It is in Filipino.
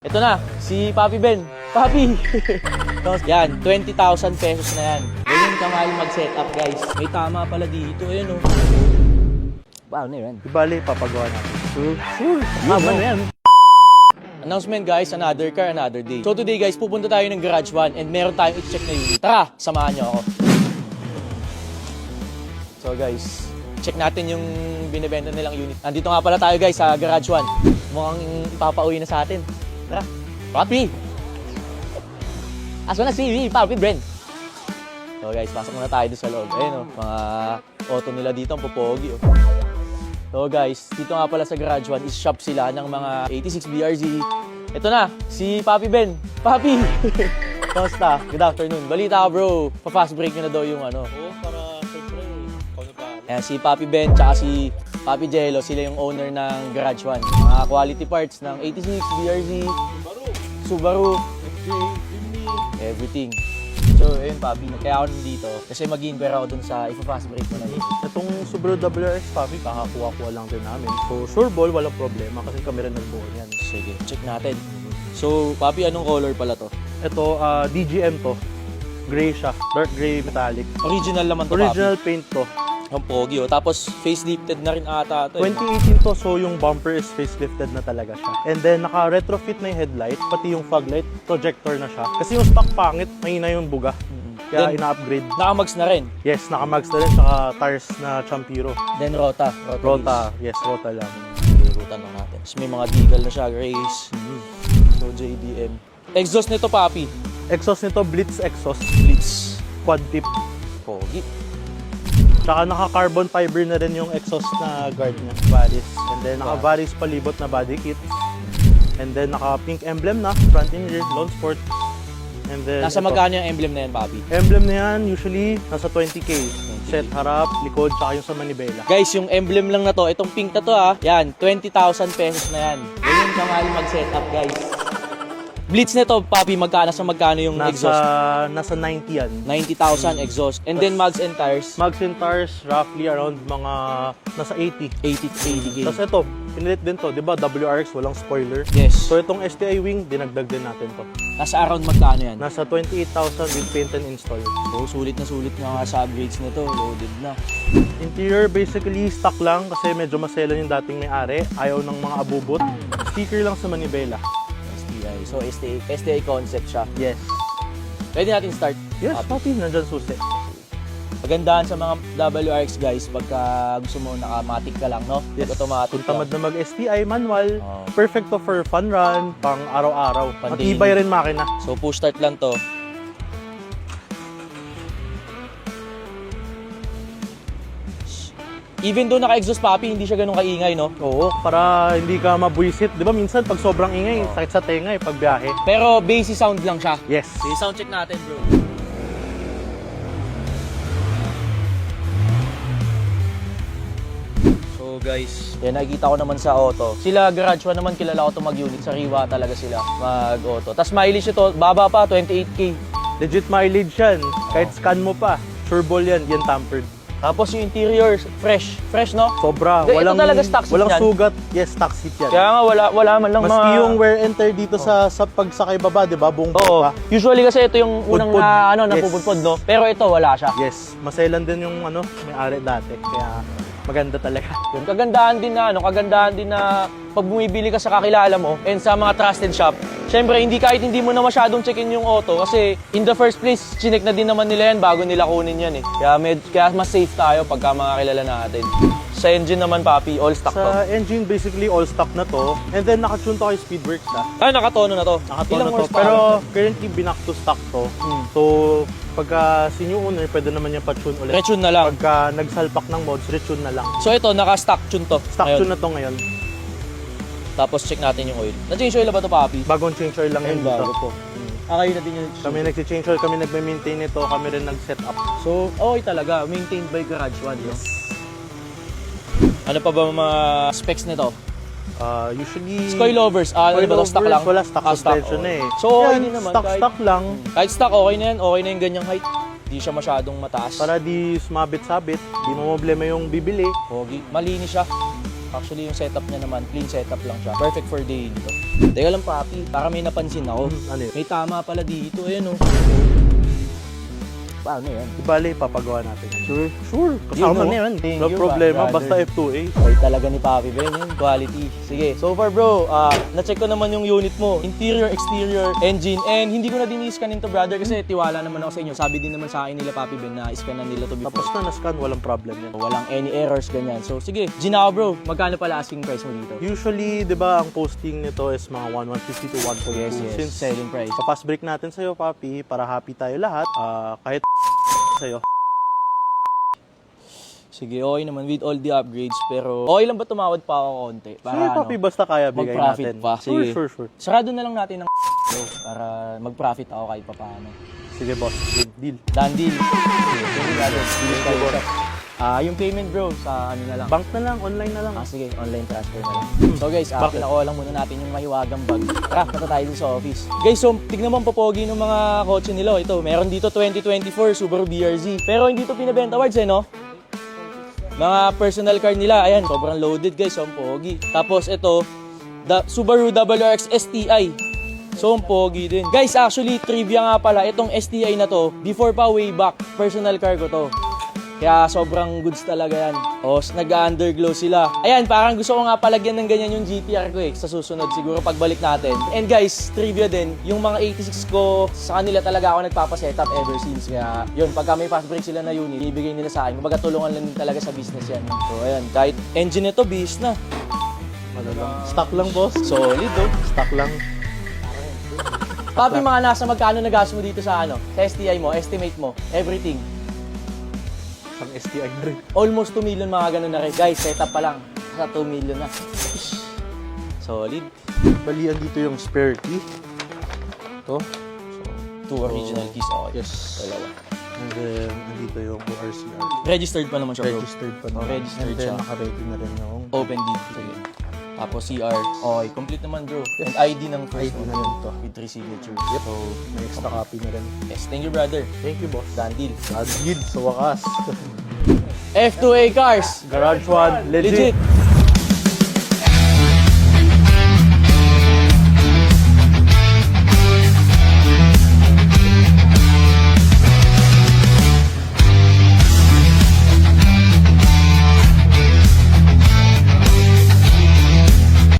Ito na, si Papi Ben. Papi! Yan, 20,000 pesos na yan. Ganyan kamahal mag-setup, guys. May tama pala dito. Ayan, oh. Wow, na yan. Ibali, papagawa natin. Sure. Tama na yan. Announcement, guys, another car, another day. So today, guys, pupunta tayo ng Garage 1 and meron tayong i-check na unit. Tara, samahan nyo ako. So guys, check natin yung binibenta nilang unit. Andito nga pala tayo, guys, sa Garage 1. Mukhang ipapauwi na sa atin. Tara, Papi! Aso na si Papi Ben. So guys, pasok muna tayo doon sa loob. Ayun, oh, mga auto nila dito, ang popogi. Oh. So guys, dito nga pala sa Garage 1 is shop sila ng mga 86 BRZ. Ito na, si Papi Ben. Papi! Kamusta? Good afternoon. Balita bro, pa-fast break nyo na daw yung ano. Oo, para siyempre, kung pa. Ayan, si Papi Ben tsaka si Papi Jello, sila yung owner ng Garage 1. Mga quality parts ng 86, BRZ, Subaru, FJ, Jimny. everything. So, ayun Papi, kaya ako nandito kasi mag-i-inquire ako dun sa ipa-fast break mo na yun. Itong Subaru WRX, Papi, kakakuha-kuha lang din namin. So, sure ball, walang problema kasi kami rin nagbuo yan. Sige, check natin. So, Papi, anong color pala to? Ito, DGM to. Gray siya. Dark gray metallic. Original naman to, Original paint to. Papi. Ang pogi, oh. Tapos, facelifted na rin ata ito. 2018 to, so yung bumper is facelifted na talaga siya. And then, naka-retrofit na yung headlight, pati yung fog light, projector na siya. Kasi yung stock pangit, mahina yung buga. Kaya Then, ina-upgrade. Nakamags na rin. Yes, naka-mags na rin, saka tires na Champiro. Then, Rota. Rota, yes, Rota lang. Okay, Rota lang natin. Tapos, may mga decal na siya, Grace. So, JDM. Exhaust nito, Papi. Exhaust nito, Blitz exhaust. Blitz. Quad tip. Pogi. Tsaka naka-carbon fiber na rin yung exhaust na guard niya, Varis. And then naka-Varis palibot na body kit. And then naka-pink emblem na, front and rear, lawn sport. And then Nasa magkano yung emblem na yan, Papi? emblem na yan, usually nasa 20K. Set harap, likod, tsaka yung sa manibela. Guys, yung emblem lang na to, itong pink na to yan, 20,000 pesos na yan. Ganyan kamahal mag-setup, guys. Blitz nito, Papi, magkano yung exhaust? Nasa 90 yan. 90,000 exhaust. And then mags and tires, Mags and tires, roughly around mga nasa 80. 80K. Tapos ito, pinilit din to, di ba? WRX, walang spoiler. Yes. So itong STI wing, dinagdag din natin to. Nasa around magkano yan? Nasa 28,000 with paint and install. Oh, sulit nga sa upgrades nito, loaded na. Interior basically stock lang kasi medyo maselan yung dating may-ari. Ayaw ng mga abubot. Sticker lang sa manibela. STI. So, STI concept siya. Yes. Pwede natin start. Yes, Papi, nandyan susi. Pagandahan sa mga WRX guys, pagka gusto mo nakamatic ka lang, no? Yes. Automatic Kung tamad na mag-STI, manual, Oh. perfect to for fun run, pang araw-araw. Pandi- Matibay rin makina. So, push start lang to. Even though naka-exhaust, Papi, hindi siya ganun kaingay, no? Oo, para hindi ka mabuisit. Di ba minsan pag sobrang ingay, sakit sa tenga pag biyahe. Pero basic sound lang siya. Yes. Okay, sound check natin, bro. So guys, yan nakikita ko naman sa auto. Sila Garage 1 naman, kilala ko to mag-unit. Sariwa talaga sila mag-auto. Tapos mileage ito, baba pa, 28K. Legit mileage yan. Kahit scan mo pa. Sure ball yan, yan tampered. Tapos yung interior, fresh. Fresh, no? Sobra. Ito talaga stock seat walang yan. sugat. Yes, stock seat yan. Kaya nga, wala man lang Maski yung wear and tear dito sa pagsakay baba, di ba? Buong Oo. pa. Usually kasi ito yung unang Pudpud. na, Yes. napupudpod, no? Pero ito, wala siya. Yes, maselan din yung may-ari dati. Kaya maganda talaga. Yun, kagandahan din na pag bumibili ka sa kakilala mo and sa mga trusted shop, syempre kahit hindi mo na masyadong checkin yung auto kasi in the first place, chinek na din naman nila yan bago nila kunin yan eh. Kaya mas safe tayo pagka mga kilala natin. Sa engine naman, Papi, all stock to. Sa engine, basically all stock na to. And then nakatune to kay Speedworks na. Nakatono na to. Nakatono Ilang to. horsepower? Pero currently, binak to stock to. So, pagka senior owner, pwede naman yung pa-tune ulit. Retune na lang. Pagka nagsalpak ng mods, retune na lang. So ito, naka-stock tune to. Stock ngayon. tune na to ngayon. Tapos check natin yung oil. Na-change oil na ba to, Papi? Bagong change oil lang yun dito. po. Kayo na din yung Kami nagsi-change oil, kami nagme-maintain ito, kami rin nag-set up. So, okay talaga. Maintained by Garage 1, no? Ano pa ba mga specs nito? Usually... Coilovers. Ano ba ito? Stock lang? Wala stock suspension okay. eh. So, okay Yan, din naman. stock lang. Kahit stock, okay na yan. Okay na yung ganyang height. Di siya masyadong mataas. Para di sumabit-sabit, di mo problema yung bibili. Pogi. Malinis siya. Actually, yung setup niya naman, clean setup lang siya. Perfect for daily to. Teka lang, papi. Para may napansin ako. Ano yun? May tama pala dito. Ayan, oh. Paano yan? Di bale, papagawa natin. Sure. Sure. Kasama na yan. Thank No you, problema. brother. Basta F2A. Ay, talaga ni Papi Ben, yun, quality. Sige, so far bro, na-check ko naman yung unit mo. Interior, exterior, engine, and hindi ko na din i-scanin to brother kasi tiwala naman ako sa inyo. Sabi din naman sa akin nila Papi Ben na i-scan na nila to before. Tapos na na-scan, walang problem yan. Walang any errors, ganyan. So sige, Gina bro, magkano pala asking price mo dito? Usually, di ba, ang posting nito is mga 150 to 1.2. Yes, yes. Since Selling price. pa-fast break natin sa'yo, Papi, para happy tayo lahat, kahit sa'yo. Sige, okay naman with all the upgrades, pero okay lang ba tumawad pa ako konti? Sure, Papi, basta kaya bigay mag-profit natin. pa. Sige. Sure. Sarado na lang natin ng para mag-profit ako kahit pa paano. Sige, boss. Good deal. Done deal. Sige, brother. Yung payment bro, sa ano na lang. Bank na lang, online na lang. Sige, online transfer na lang. So guys, pinakuha lang muna natin yung mahiwagang bag. Tara, punta tayo dun sa office. Guys, so tignan mo ang popogi ng mga kotse nila. Ito, meron dito 2024 Subaru BRZ. Pero hindi to pinabenta awards no? Mga personal car nila, ayan, sobrang loaded guys, so ang pogi. Tapos ito, Subaru WRX STI. So, ang pogi din. Guys, actually, trivia nga pala, itong STI na to, before pa way back, personal car ko to. Kaya sobrang goods talaga yan. O, nag-underglow sila. Ayan, parang gusto ko nga palagyan ng ganyan yung GTR ko sa susunod siguro pagbalik natin. And guys, trivia din, yung mga 86 ko, sa kanila talaga ako nagpapasetup ever since. Kaya yun, pagka may fast break sila na unit, ibigay nila sa akin. Kumbaga tulungan lang din talaga sa business yan. So ayan, kahit engine nito, bis na. Stock lang, boss. Solid oh. Stock lang. Papi, mga nasa magkano na gas mo dito sa ano? Sa STI mo, estimate mo, everything. Ang STI na rin. Almost 2 million mga ganun na rin. Guys, setup pa lang. Sa 2 million na. Solid. Balian dito yung spare key. Ito. Two original keys. Okay. Yes. Dalawa. And then, andito yung ORCR. Registered pa naman siya, bro. Registered pa Oh, naman. registered And then, siya. naka-ready na rin yung Open deed. Sige. Tapos CR. Okay, complete naman, bro. And ID ng first ID one. na rin to. With 3 signatures. Yep. So, May extra copy na rin. yes. Thank you, brother. Thank you, boss. Done deal. Deal sa wakas. F2A Cars. Garage 1, legit. Legit.